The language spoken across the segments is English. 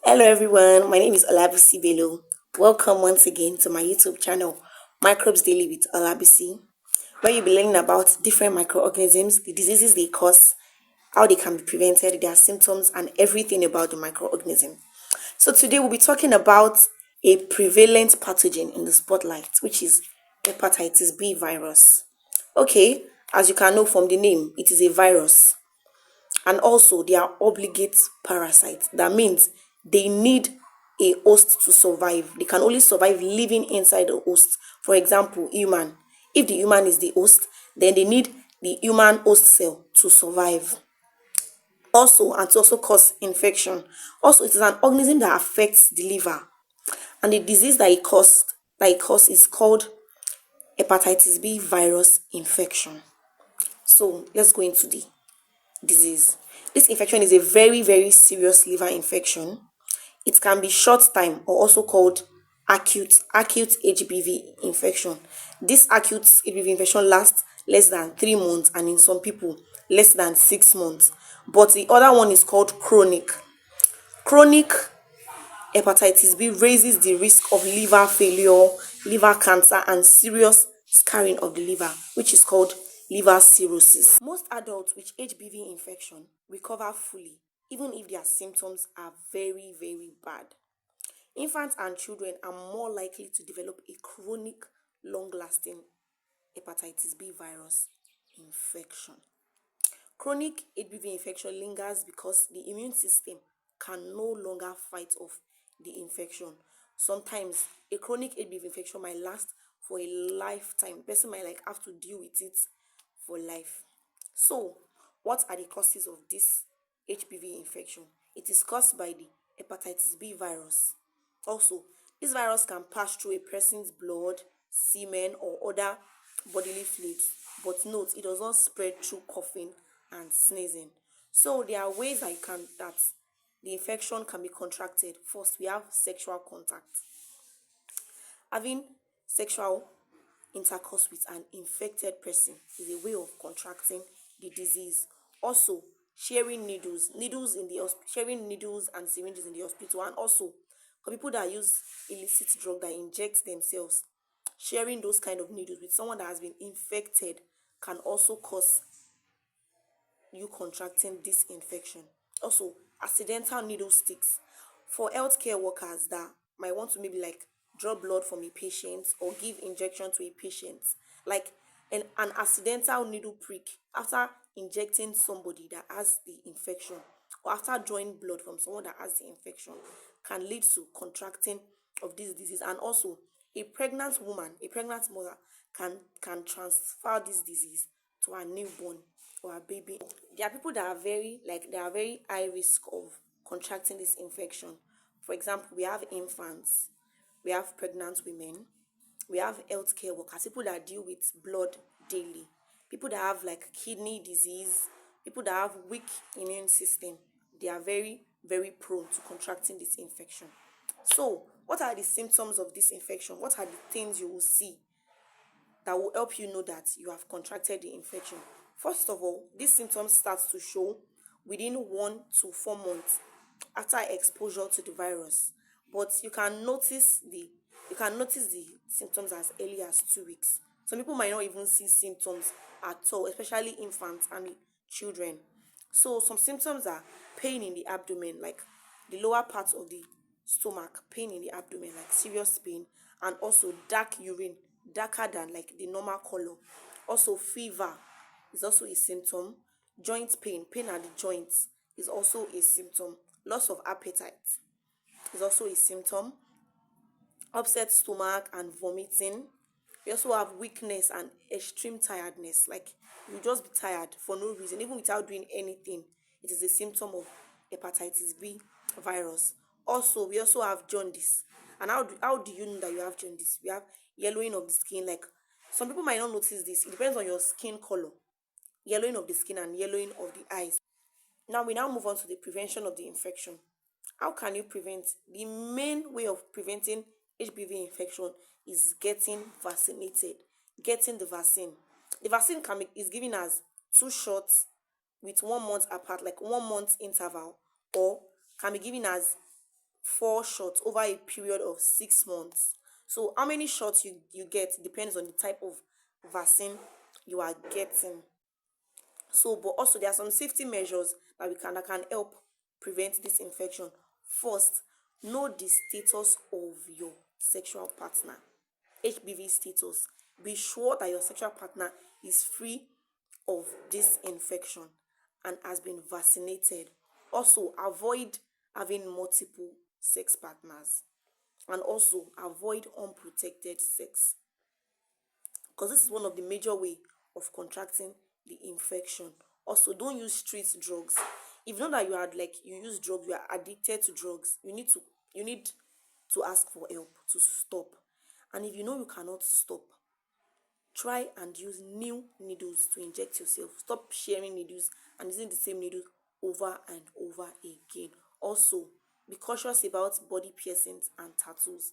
Hello everyone, my name is Olabisi Bello. Welcome once again to my YouTube channel, Microbes Daily with Olabisi, where you'll be learning about different microorganisms, the diseases they cause, how they can be prevented, their symptoms, and everything about the microorganism. So today we'll be talking about a prevalent pathogen in the spotlight, which is hepatitis B virus. Okay, as you can know from the name, it is a virus, and also they are obligate parasites. That means they need a host to survive. They can only survive living inside the host. For example, human. If the human is the host, then they need the human host cell to survive. Also, and to also cause infection. Also, it is an organism that affects the liver. And the disease that it causes is called hepatitis B virus infection. So let's go into the disease. This infection is a very, very serious liver infection. It can be short time or also called acute HBV infection. This acute HBV infection lasts less than 3 months and in some people less than 6 months. But the other one is called chronic. Chronic hepatitis B raises the risk of liver failure, liver cancer, and serious scarring of the liver, which is called liver cirrhosis. Most adults with HBV infection recover fully, even if their symptoms are very, very bad. Infants and children are more likely to develop a chronic, long-lasting hepatitis B virus infection. Chronic HBV infection lingers because the immune system can no longer fight off the infection. Sometimes a chronic HBV infection might last for a lifetime. The person might have to deal with it for life. So, what are the causes of this HBV infection? It is caused by the hepatitis B virus. Also, this virus can pass through a person's blood, semen, or other bodily fluids. But note, it does not spread through coughing and sneezing. So there are ways that the infection can be contracted. First, we have sexual contact. Having sexual intercourse with an infected person is a way of contracting the disease. Also, sharing needles and syringes in the hospital, and also for people that use illicit drug that inject themselves, sharing those kind of needles with someone that has been infected can also cause you contracting this infection. Also, accidental needle sticks for healthcare workers that might want to maybe draw blood from a patient or give injection to a patient, like an accidental needle prick after injecting somebody that has the infection, or after drawing blood from someone that has the infection, can lead to contracting of this disease. And also, a pregnant mother can transfer this disease to her newborn or her baby. There are people that are very high risk of contracting this infection. For example, we have infants, we have pregnant women, we have healthcare workers, people that deal with blood daily, people that have kidney disease, people that have weak immune system. They are very, very prone to contracting this infection. So, what are the symptoms of this infection? What are the things you will see that will help you know that you have contracted the infection? First of all, these symptoms start to show within 1 to 4 months after exposure to the virus, but you can notice the symptoms as early as 2 weeks. Some people might not even see symptoms at all, especially infants and children. So some symptoms are pain in the abdomen, like the lower part of the stomach, pain in the abdomen, like serious pain, and also dark urine, darker than the normal color. Also fever is also a symptom. Joint pain, pain at the joints is also a symptom. Loss of appetite is also a symptom. Upset stomach and vomiting. We also have weakness and extreme tiredness, like you just be tired for no reason, even without doing anything. It is a symptom of hepatitis B virus. Also, we also have jaundice. And how do you know that you have jaundice? We have yellowing of the skin. Like some people might not notice this. It depends on your skin color. Yellowing of the skin and yellowing of the eyes. Now we move on to the prevention of the infection. How can you prevent? The main way of preventing HPV infection is getting vaccinated, getting the vaccine. The vaccine is given as 2 shots with 1 month apart, like 1 month interval, or can be given as 4 shots over a period of 6 months. So how many shots you get depends on the type of vaccine you are getting. So, but also there are some safety measures that can help prevent this infection. First, know the status of your sexual partner. HPV status. Be sure that your sexual partner is free of this infection and has been vaccinated. Also, avoid having multiple sex partners, and also avoid unprotected sex, because this is one of the major way of contracting the infection. Also, don't use street drugs. If you know that you use drugs, you are addicted to drugs, you need to ask for help to stop. And if you know you cannot stop, try and use new needles to inject yourself. Stop sharing needles and using the same needle over and over again. Also, be cautious about body piercings and tattoos.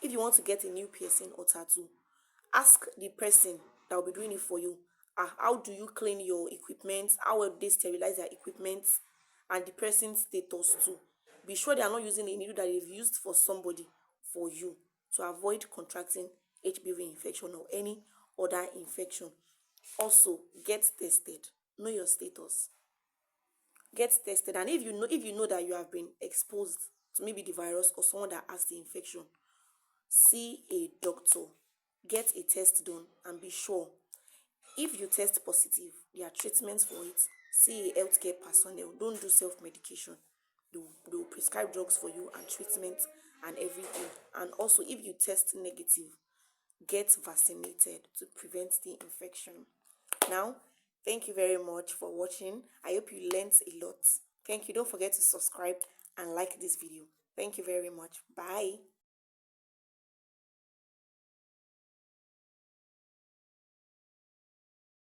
If you want to get a new piercing or tattoo, ask the person that will be doing it for you. How do you clean your equipment? How will they sterilize their equipment? And the person's status too. Be sure they are not using a needle that they've used for somebody for you, to avoid contracting HPV infection or any other infection. Also, get tested. Know your status. Get tested, and if you know that you have been exposed to maybe the virus or someone that has the infection, see a doctor, get a test done, and be sure. If you test positive, there are treatments for it. See a healthcare personnel. Don't do self-medication. They will prescribe drugs for you and treatment and everything. And also, if you test negative, get vaccinated to prevent the infection. Now, thank you very much for watching. I hope you learned a lot. Thank you. Don't forget to subscribe and like this video. Thank you very much. Bye.